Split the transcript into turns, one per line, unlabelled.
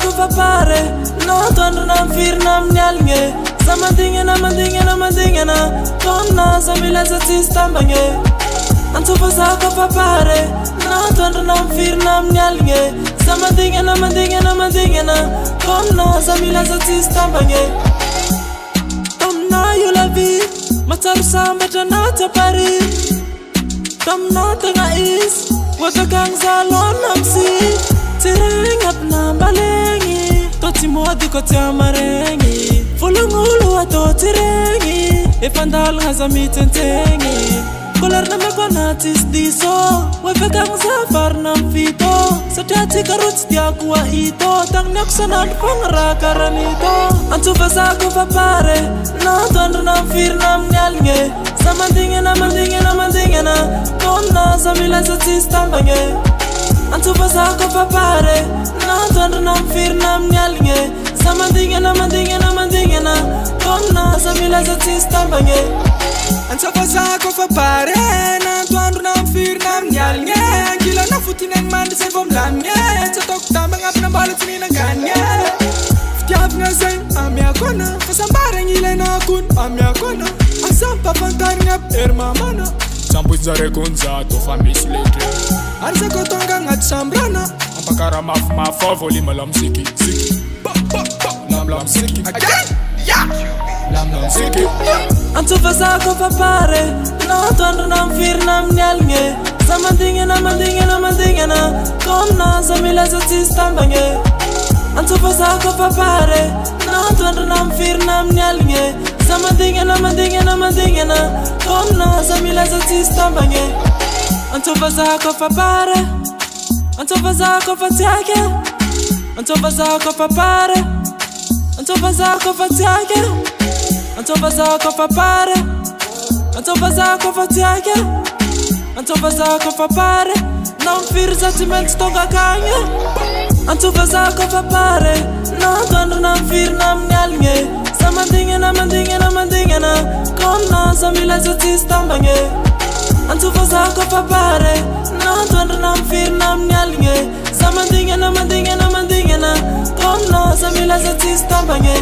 Kofa Pare, Nantwandro namfirina amin'ny aligny. Za mandingana Kona za milaza tsisy tambagny. Antsovo Zah Kofa Pare, Nantwandro namfirina amin'ny aligny. Za mandingana Kona za milaza tsisy tambagny. Tamina io la vie, matsaro sambatra anaty Paris. Tamina tegna izy, voatakagny zalona amsi. Tsiregny abina mbalegny, tô tsy mody ko tsy amaregny. Volon'olo atao tsiregny, efa andalagna za mitsentsegny. Kolarina meko anaty sy diso, voatakagny zavarina mifito. Satria tsika ro tsy diako ahito, tagniny ako sanandro fogna raha karanito. Antsovo Zah Kofa Pare, Nantwandro namfirina amin'ny aligny. Za mandingana Kona za milaza tsisy tambagny. Antsovo Zah Kofa Pare, Nantwandro namfirina amin'ny aligny. Za mandingana Kona za milaza tsisy tambagny.
Antsovo Zah Kofa Pare, Nantwandro namfirina amin'ny aligny. Ankilana fotinany mandry zay vao milamigny. Tsy ataoko tambagna aby nambola tsy mihinangany. Fitiavagna zay amiakona, fasambaragny ilaina akony amiakona. Asampafantarigna aby ery mamana. Sampoizareko njato fa misy letre. Arisako tonga agnaty sambrana, ampakara mafimafy volima lamsiki. Lamsiki. Lamsiki.
Antsovo Zah Kofa Pare, Nantwandro namfirina amin'ny aligny. Za mandingana Kona za milaza tsisy tambagny. Antsovo Zah Kofa Pare, Nantwandro namfirina amin'ny aligny. Za mandingana Kona za milaza tsisy tambagny. Antsovo Zah Kofa Pare, Antsovo Zah Kofa tsiake. Antsovo Zah Kofa Pare, Antsovo Zah Kofa tsiake. Antsovo Zah Kofa Pare, Antsovo Zah Kofa tsiake. Antsovo Zah Kofa Pare, namfiry za tsy maintsy tonga akagny. Antsovo Zah Kofa Pare, Nantwandro namfirina amin'ny aligny. Za mandingana Kona za milaza tsisy tambagny. Antsovo Zah Kofa Pare, Nantwandro namfirina amin'ny aligny. Za mandingana Kona za milaza tsisy tambagny.